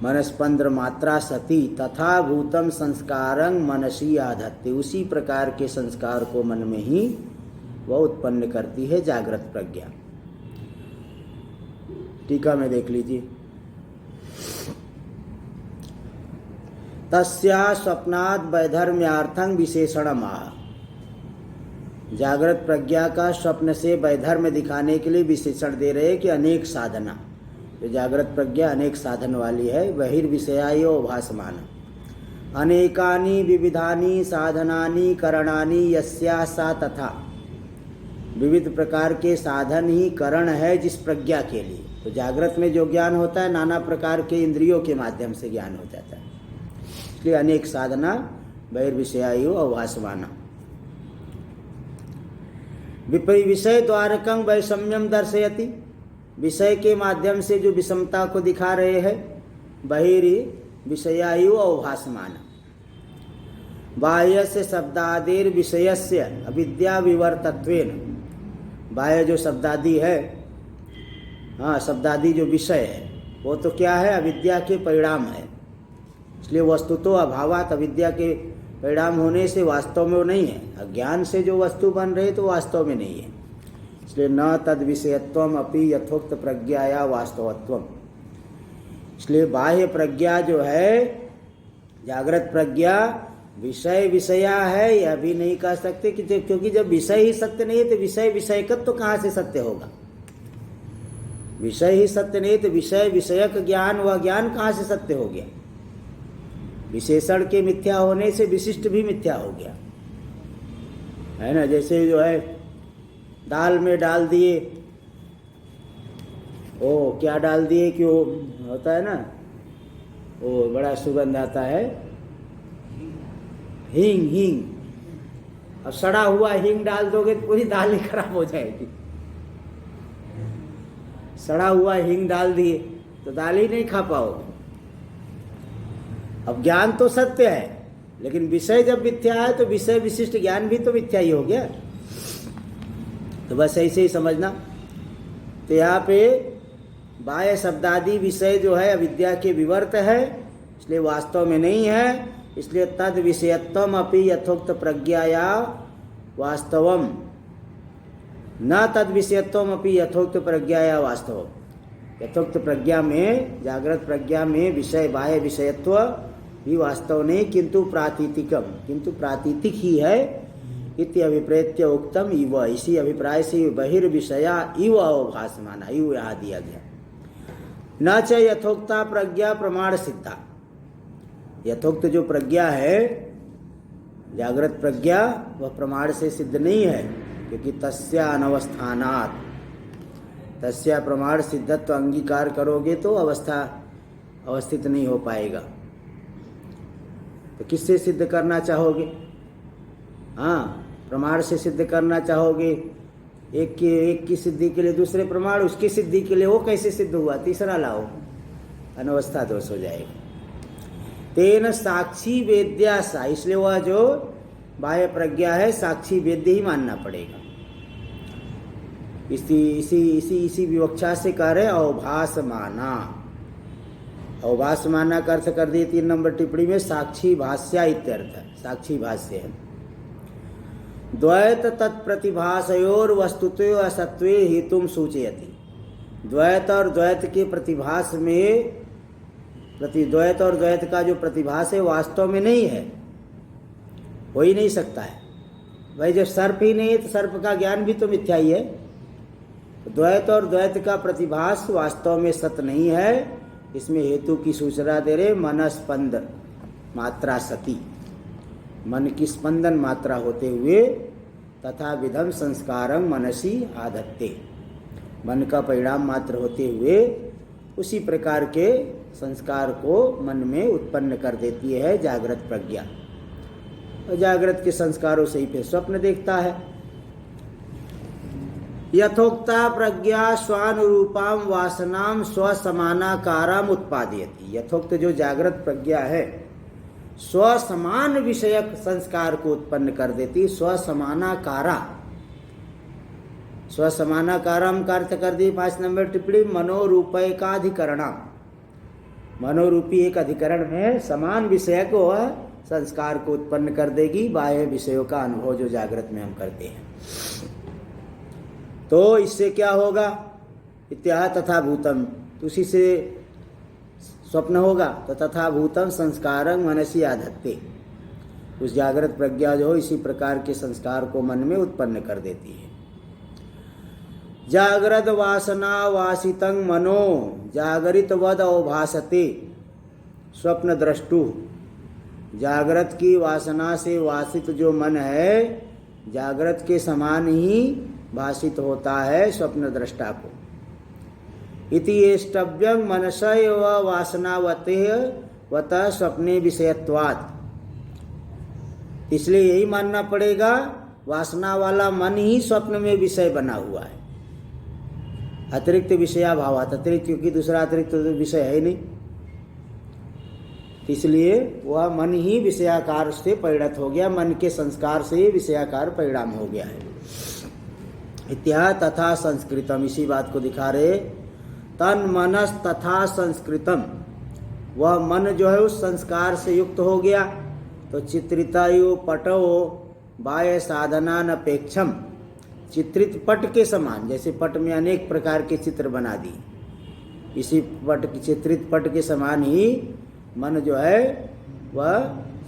मनस्पंद मात्रा सती तथा भूतम संस्कारं मनसी आधत्ते, उसी प्रकार के संस्कार को मन में ही वह उत्पन्न करती है जागृत प्रज्ञा। टीका में देख लीजिए, तस्या स्वप्नाद वैधर्म्यार्थं विशेषणम् आह। जागृत प्रज्ञा का स्वप्न से वैधर्म्य दिखाने के लिए विशेषण दे रहे कि अनेक साधना, जो जागृत प्रज्ञा अनेक साधन वाली है। बहिर्विषयायो भासमान अनेकानि विविधानि साधनानि करणानि यस्या सा, तथा विविध प्रकार के साधन ही करण है जिस प्रज्ञा के लिए। तो जागृत में जो ज्ञान होता है नाना प्रकार के इंद्रियों के माध्यम से ज्ञान हो जाता है, इसलिए अनेक साधना बहिर्विषयायो अभासमाना। विषय द्वारकं वैषम्यम दर्शयति, विषय के माध्यम से जो विषमता को दिखा रहे हैं। बहिर्विषयायु अवभासमान, बाह्य से शब्दादिर विषयस्य अविद्या विवर्तत्वेन, बाह्य जो शब्दादि है, हाँ शब्दादि जो विषय है वो तो क्या है, अविद्या के परिणाम है। इसलिए वस्तु तो अभावात, अविद्या के परिणाम होने से वास्तव में वो नहीं है। अज्ञान से जो वस्तु बन रही तो वास्तव में नहीं है। इसलिए न तद विषयत्वम अपि यथोक्त प्रज्ञाया वास्तवत्वम। इसलिए बाह्य प्रज्ञा जो है, जागृत प्रज्ञा विषय विषया है यह भी नहीं कह सकते कि, क्योंकि जब विषय ही सत्य नहीं है तो विषय विषयकत्व तो कहाँ से सत्य होगा। विषय ही सत्य नहीं तो विषय विषयक ज्ञान, वह ज्ञान कहाँ से सत्य हो गया। विशेषण के मिथ्या होने से विशिष्ट भी मिथ्या हो गया, है ना। जैसे जो है दाल में डाल दिए, ओ क्या डाल दिए कि वो होता है ना, वो बड़ा सुगंध आता है, हींग। हींग, अब सड़ा हुआ हींग डाल दोगे तो पूरी दाल ही खराब हो जाएगी। सड़ा हुआ हींग डाल दिए तो दाल ही नहीं खा पाओगे। अब ज्ञान तो सत्य है, लेकिन विषय जब मिथ्या है तो विषय विशिष्ट ज्ञान भी तो मिथ्या ही हो गया। तो बस ऐसे ही समझना। तो यहाँ पे बाह्य शब्दादि विषय जो है अविद्या के विवर्त है, इसलिए वास्तव में नहीं है। इसलिए तद विषयत्वम अपि यथोक्त प्रज्ञाया वास्तवम, न तद विषयत्वम अपि यथोक्त प्रज्ञाया वास्तवम। यथोक्त प्रज्ञा में, जागृत प्रज्ञा में विषय बाह्य विषयत्व भी वास्तव नहीं, किंतु प्रातीतिकम, किंतु प्रातीतिक ही है। इति अभिप्रेत्य उक्तम इव, इसी अभिप्राय से बहिर्विषया इव अवभासमाना, इव यहाँ दिया गया। न च यथोक्ता प्रज्ञा प्रमाण सिद्धा। यथोक्त जो प्रज्ञा है, जागृत प्रज्ञा, वह प्रमाण से सिद्ध नहीं है, क्योंकि तस्या अनवस्थानात्, तस्या प्रमाण सिद्धत्व अंगीकार करोगे तो अवस्था अवस्थित नहीं हो पाएगा। तो किससे सिद्ध करना चाहोगे? हाँ, प्रमाण से सिद्ध करना चाहोगे। एक की सिद्धि के लिए दूसरे प्रमाण, उसकी सिद्धि के लिए वो कैसे सिद्ध हुआ, तीसरा लाओ, अनवस्था दोष हो जाएगा। तेन साक्षी वेद्या सा, इसलिए वह जो बाह्य प्रज्ञा है साक्षी वेद्य ही मानना पड़ेगा। इसी विवक्षा से कह रहे अवभासमाना। अवभासमाना का अर्थ कर दिए 3 नंबर टिप्पणी में, साक्षी भाष्या इत्यर्थ, साक्षी भाष्य है। द्वैत तत्प्रतिभासयोर वस्तुतो असत्वे हेतुम सूचयति। द्वैत और द्वैत के प्रतिभास में, द्वैत और द्वैत का जो प्रतिभास है वास्तव में नहीं है, हो ही नहीं सकता है। भाई जब सर्प ही नहीं है तो सर्प का ज्ञान भी तो मिथ्या ही है। द्वैत और द्वैत का प्रतिभास वास्तव में सत्य नहीं है। इसमें हेतु की सूचना दे रहे, मन स्पंदन मात्रा सती, मन की स्पंदन मात्रा होते हुए, तथा विधम संस्कारं मनसी आधत्ते, मन का परिणाम मात्र होते हुए उसी प्रकार के संस्कार को मन में उत्पन्न कर देती है जागृत प्रज्ञा। और जागृत के संस्कारों से ही फिर स्वप्न देखता है। यथोक्ता प्रज्ञा स्वानुरूपाम वासनाम स्वसमानाकाराम उत्पादयति। यथोक्त जो जागृत प्रज्ञा है स्वसमान विषयक संस्कार को उत्पन्न कर देती। स्वसमानाकारा, स्वसमानाकारम का अर्थ कर दी 5 नंबर टिप्पणी, मनोरूपैकाधिकरणम। मनोरूपी एक अधिकरण में समान विषय को वह संस्कार को उत्पन्न कर देगी, बाह्य विषयों का अनुभव जो जागृत में हम करते हैं। तो इससे क्या होगा? इत्याह तथा भूतम, तो उसी से स्वप्न होगा। तो तथा भूतम संस्कारं मनसी आधत्ते, उस जागृत प्रज्ञा जो इसी प्रकार के संस्कार को मन में उत्पन्न कर देती है। जागृत वासना वासितं मनो जागरित वद अवभासते स्वप्न द्रष्टु। जागृत की वासना से वासित जो मन है जागृत के समान ही भाषित होता है स्वप्न दृष्टा को। इति एष्टव्यं मनसैव वासनावते वत स्वप्ने विषयत्वात्। इसलिए यही मानना पड़ेगा वासना वाला मन ही स्वप्न में विषय बना हुआ है, अतिरिक्त विषयाभावात्। अतिरिक्त क्योंकि दूसरा अतिरिक्त विषय है नहीं, इसलिए वह मन ही विषयाकार से परिणत हो गया, मन के संस्कार से विषयाकार परिणाम हो गया है। इत्या तथा संस्कृतम, इसी बात को दिखा रहे, तन मनस तथा संस्कृतम, वह मन जो है उस संस्कार से युक्त हो गया। तो चित्रितायु पटो बाह्य साधनानपेक्षम, चित्रित पट के समान, जैसे पट में अनेक प्रकार के चित्र बना दिए, इसी चित्रित पट के समान ही मन जो है वह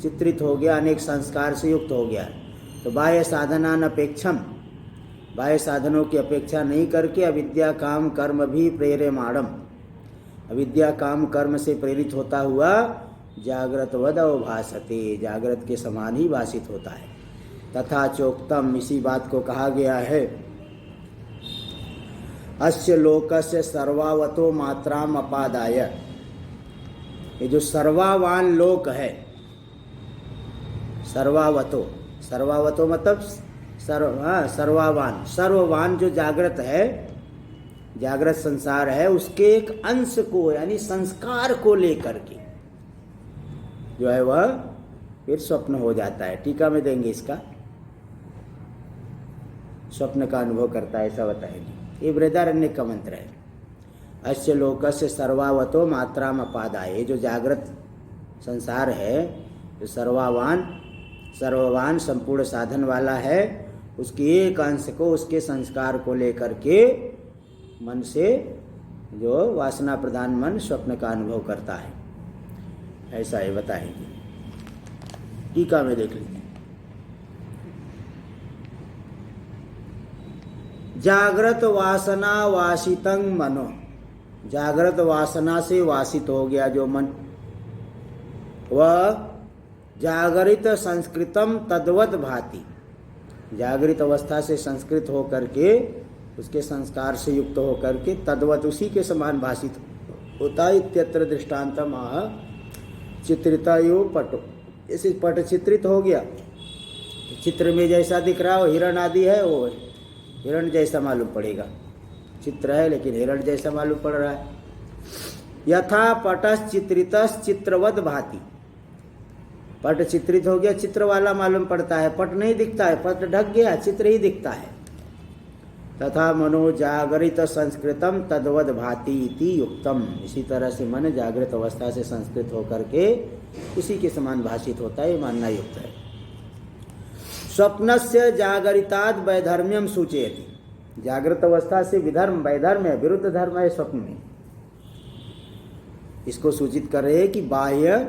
चित्रित हो गया, अनेक संस्कार से युक्त हो गया। तो बाह्य साधनान अपेक्षम, बाह्य साधनों की अपेक्षा नहीं करके अविद्या काम कर्म भी प्रेर्यमाणम, अविद्या काम कर्म से प्रेरित होता हुआ जागृतवद भासते, जागृत के समान ही भाषित होता है। तथा चोक्तम, इसी बात को कहा गया है, अस्य लोकस्य सर्वावतो मात्राम अपादाय, ये जो सर्वावान लोक है, सर्वावतो, सर्वावतो मतलब सर्वावान, सर्ववान जो जागृत है, जागृत संसार है, उसके एक अंश को यानी संस्कार को लेकर के जो है वह फिर स्वप्न हो जाता है। टीका में देंगे इसका, स्वप्न का अनुभव करता है ऐसा बताएंगे। ये बृहदारण्यक का मंत्र है। अस्य लोकस्य सर्वावतो मात्राम अपादाय, ये जो जागृत संसार है, जो सर्ववान संपूर्ण साधन वाला है, उसके एक अंश को, उसके संस्कार को लेकर के मन से जो वासना प्रधान मन स्वप्न का अनुभव करता है, ऐसा ही बताएंगे। टीका में देख लीजिए। जागृत वासना वासितं मनो, जागृत वासना से वासित हो गया जो मन, वह जागरित संस्कृतम तद्वत भाति, जागृत अवस्था से संस्कृत हो करके, उसके संस्कार से युक्त हो करके तद्वत उसी के समान भाषित होता है। इत्यत्र दृष्टान्तम आह चित्रिता यो पटो, इसी पट चित्रित हो गया, चित्र में जैसा दिख रहा हो हिरण आदि है, वो हिरण जैसा मालूम पड़ेगा, चित्र है लेकिन हिरण जैसा मालूम पड़ रहा है। यथा पटस चित्रितस चित्रवत भाति, पट चित्रित हो गया, चित्र वाला मालूम पड़ता है, पट नहीं दिखता है, पट ढक गया, चित्र ही दिखता है। तथा मनो जागरित संस्कृतम तद्वद भाति इति युक्तम, इसी तरह से मन जागृत अवस्था से संस्कृत होकर के उसी के समान भाषित होता है, मानना युक्त है। स्वप्नस्य जागरिताद वैधर्म्यम सूचयति, जागृत अवस्था से विधर्म, वैधर्म है, विरुद्ध धर्म है स्वप्न में, इसको सूचित कर रहे हैं कि बाह्य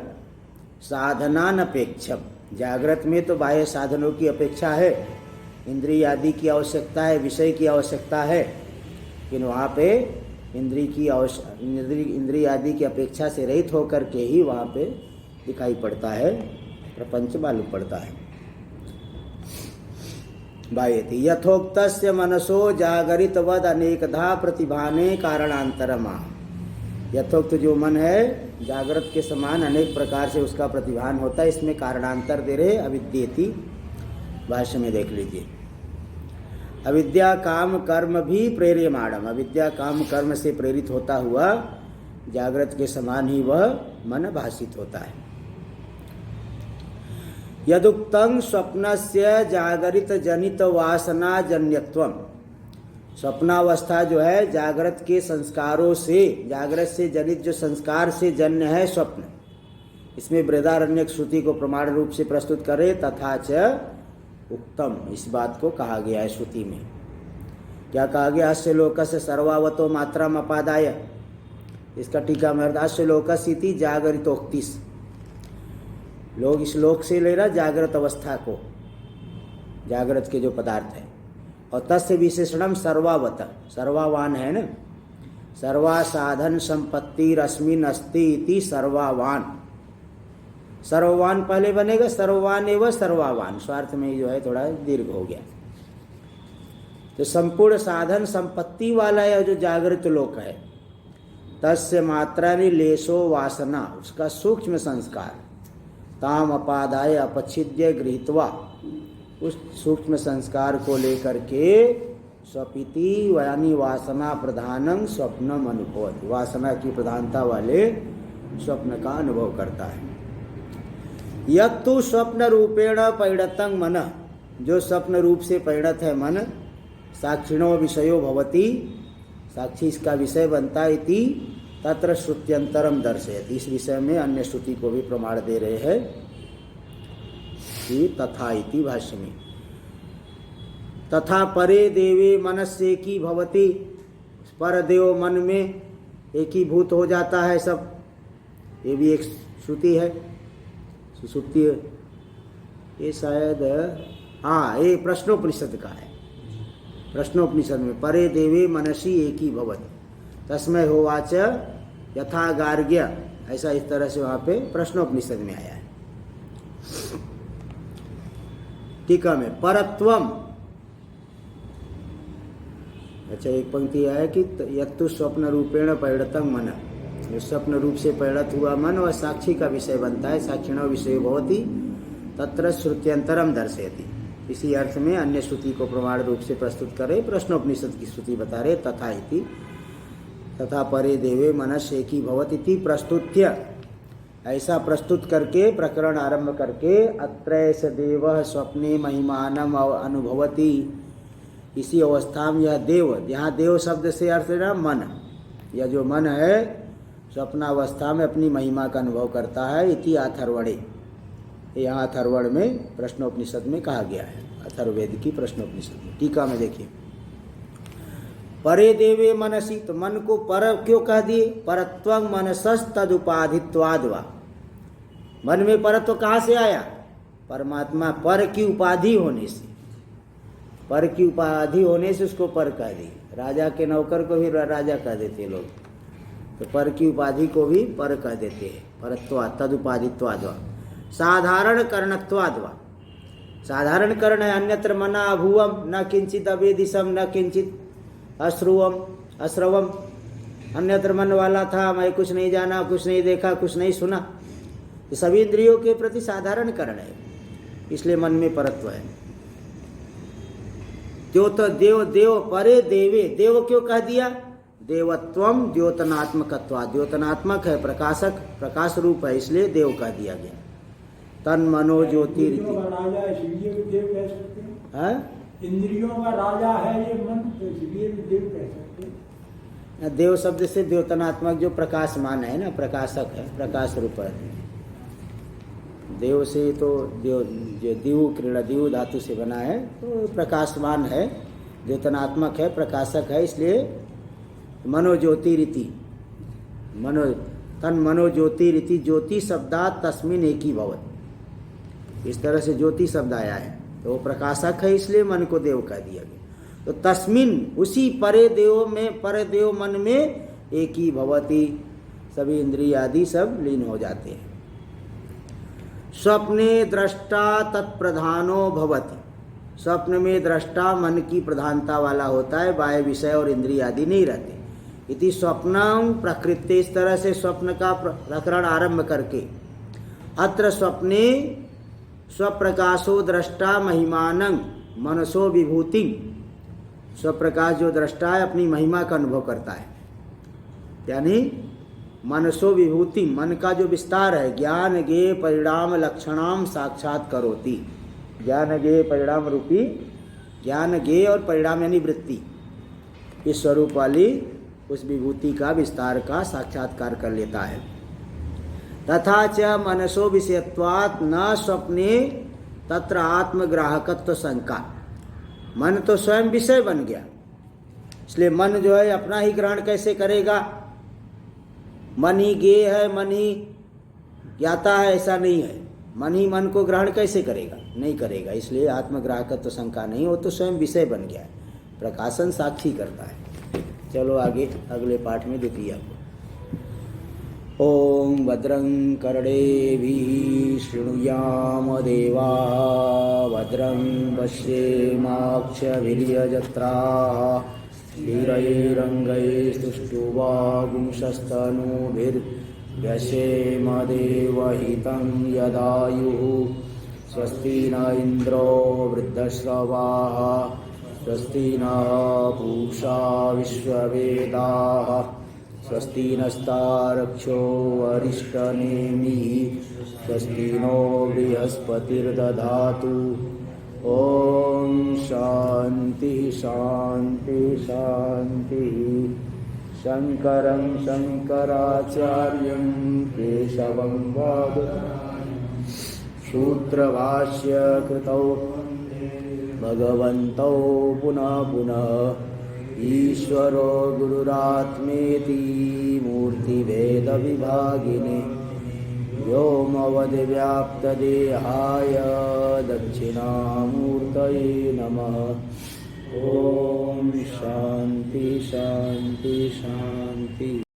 साधनानपेक्षम, जागृत में तो बाह्य साधनों की अपेक्षा है, इंद्रिय आदि की आवश्यकता है, विषय की आवश्यकता है, लेकिन वहाँ पे इंद्रिय आदि की अपेक्षा से रहित होकर के ही वहाँ पे दिखाई पड़ता है, प्रपंच मालूम पड़ता है। बाह्यति यथोक्तस्य मनसो जागरितवद अनेकधा प्रतिभाने कारणांतरमा, यथोक्त जो मन है जागृत के समान अनेक प्रकार से उसका प्रतिभान होता है, इसमें कारणांतर दे रहे अविद्येति, भाष्य में देख लीजिए। अविद्या काम कर्म भी प्रेर्यमाणम, अविद्या काम कर्म से प्रेरित होता हुआ जागृत के समान ही वह मन भाषित होता है। यदुक्तं स्वप्नस्य जागरित जनित वासना जन्यत्वम, स्वप्नावस्था जो है जागृत के संस्कारों से, जागृत से जनित जो संस्कार से जन्य है स्वप्न, इसमें बृहदारण्यक श्रुति को प्रमाण रूप से प्रस्तुत करे। तथा च उक्तम, इस बात को कहा गया है श्रुति में। क्या कहा गया? अस्य लोकस्य सर्वावतो मात्राम अपादाय, इसका टीका में अर्थ अस्य लोकस्य इति जागरितोक्तिस, लोग इस लोक से ले रहा जागृत अवस्था को, जागृत के जो पदार्थ है, और तस्य विशेषणम सर्वावत, सर्वावान है ना, सर्वा साधन संपत्ति रश्मिन अस्ति इति सर्वावान, सर्ववान पहले बनेगा, सर्ववान एवं सर्वावान, स्वार्थ में जो है थोड़ा दीर्घ हो गया। तो संपूर्ण साधन संपत्ति वाला यह जो जागृत लोक है, तस्य मात्रा लेशो वासना, उसका सूक्ष्म संस्कार, ताम अपादाय अपच्छिद्य गृहीत्वा, उस सूक्ष्म संस्कार को लेकर के स्वपिति यानी वासना प्रधानं स्वप्नम अनुभवति, वासना की प्रधानता वाले स्वप्न का अनुभव करता है। यत्तु स्वप्न रूपेण परिणतं मन, जो स्वप्न रूप से परिणत है मन, साक्षिणो विषयो भवति, साक्षी इसका विषय बनता है, इति तत्र श्रुत्यंतरम दर्शयति, इस विषय में अन्य श्रुति को भी प्रमाण दे रहे हैं कि तथा इति भाष्य में। तथा परे देवे मनस्से की भवती, पर देव मन में एकीभूत हो जाता है सब। ये भी एक श्रुति है, सुसुप्ति। ये शायद हाँ, ये प्रश्नोपनिषद का है। प्रश्नोपनिषद में परे देवे मनसी एकी भवति तस्मै होवाच यथा गार्ग्य, ऐसा इस तरह से वहाँ पे प्रश्नोपनिषद में आया है। टीका में परत्वम, अच्छा एक पंक्ति है कि यत्तु स्वप्न रूपेण परिणतम मन, जो स्वप्न रूप से परिणत हुआ मन वह साक्षी का विषय बनता है। साक्षिणो विषय भवति तत्र श्रुत्यंतरम दर्शयति। इसी अर्थ में अन्य श्रुति को प्रमाण रूप से प्रस्तुत करे। प्रश्नोपनिषद की श्रुति बता रहे तथा इति, तथा परे देवे मनस एकी भवति प्रस्तुत्य, ऐसा प्रस्तुत करके प्रकरण आरंभ करके अत्रैष देव स्वप्ने महिमानम अनुभवति, इसी अवस्था में यह देव, यहाँ देव शब्द से अर्थ है मन, यह जो मन है स्वप्नावस्था में अपनी महिमा का अनुभव करता है। इति अथर्वणे, यहाँ अथर्वण में प्रश्नोपनिषद में कहा गया है, अथर्ववेद की प्रश्नोपनिषद में। टीका में देखिए परे देवे मनसी, तो मन को पर क्यों कह दिए? परत्वं मनसस् तदुपाधित्वाद्वा, मन में परत्व कहाँ से आया? परमात्मा पर की उपाधि होने से, पर की उपाधि होने से उसको पर कह दी। राजा के नौकर को भी राजा कह देते लोग, तो पर की उपाधि को भी पर कह देते हैं। परत्वा तदुपाधित्वाद्वा साधारण करणत्वाद्वा, साधारण करण है। अन्यत्र मना अभुवम न किंचित अवेदिशम न किंचित अश्रवम, अन्यत्र मन वाला था, मैं कुछ नहीं जाना, कुछ नहीं देखा, कुछ नहीं सुना। ये सभी इंद्रियों के प्रति साधारण करण है, इसलिए मन में परत्व है। द्योत देव देव परे देवे, देव क्यों कह दिया? देवत्वम द्योतनात्मकत्वा, द्योतनात्मक है, प्रकाशक, प्रकाश रूप है, इसलिए देव कह दिया गया। तन मनो ज्योतिरिति, इंद्रियों का राजा है ये मन, तो इसलिए भी देव कह सकते हैं। देव शब्द से द्योतनात्मक, जो प्रकाशमान है ना, प्रकाशक है, प्रकाश रूप है। देव से तो देव, जो दिव क्रीड़ा दिव धातु से बना है, तो प्रकाशमान है, द्योतनात्मक है, प्रकाशक है, इसलिए मनोज्योतिरिति, मनो तन मनोज्योतिरिति, ज्योति शब्दात तस्मिन एकी भवत, इस तरह से ज्योति शब्द आया है, तो वो प्रकाशक है, इसलिए मन को देव कह दिया गया। तो तस्मिन, उसी परे देव में, परे देव मन में एकी भवति, सभी इंद्रिय आदि सब लीन हो जाते हैं। स्वप्ने दृष्टा तत्प्रधानो भवति, स्वप्न में दृष्टा मन की प्रधानता वाला होता है, बाह्य विषय और इंद्रिय आदि नहीं रहते। इति स्वप्नम प्रकृति, इस तरह से स्वप्न का प्रकरण आरंभ करके अत्र स्वप्ने स्वप्रकाशो दृष्टा महिमानं मनसो विभूति, स्वप्रकाश जो दृष्टा है अपनी महिमा का अनुभव करता है, यानी मनसो विभूति, मन का जो विस्तार है, ज्ञान गे परिणाम लक्षणाम साक्षात करोति, ज्ञान गे परिणाम रूपी, ज्ञान गे और परिणाम यानी वृत्ति, इस स्वरूप वाली उस विभूति का विस्तार का साक्षात्कार कर लेता है। तथा च मनसो विषयत्वात् न स्वप्ने तत्र आत्मग्राहकत्व शंका, मन तो स्वयं विषय बन गया, इसलिए मन जो है अपना ही ग्रहण कैसे करेगा? मन ही ज्ञेय है, मन ही ज्ञाता है, ऐसा नहीं है। मन ही मन को ग्रहण कैसे करेगा? नहीं करेगा, इसलिए आत्मग्राहकत्व शंका नहीं, वो तो स्वयं विषय बन गया है, प्रकाशन साक्षी करता है। चलो आगे अगले पाठ में द्वितीय। ओम भद्रं कर्णेभिः शृणुयाम देवा, भद्रं पश्येमाक्षभिर्यजत्राः, स्थिरैरङ्गैस्तुष्टुवागुंसस्तनूभिर्व्यसेम देवहितं यदायुः। स्वस्ति न इन्द्रो वृद्धश्रवाः, स्वस्ति न पूषा विश्ववेदाः, स्वस्ति नस्तारक्षो वरिष्ठनेमिः, स्वस्ति नो बृहस्पतिर्दधातु। ओम शांति शांति शांति। शंकरं शंकराचार्यं केशवं वाद सूत्रभाष्य कृतौ भगवन्तौ पुनः पुनः ईश्वरो गुरुरात्मेति मूर्तिभेदविभागिने व्योमवद्व्याप्तदेहाय दक्षिणामूर्तये नमः। ॐ शान्ति शान्ति शान्ति।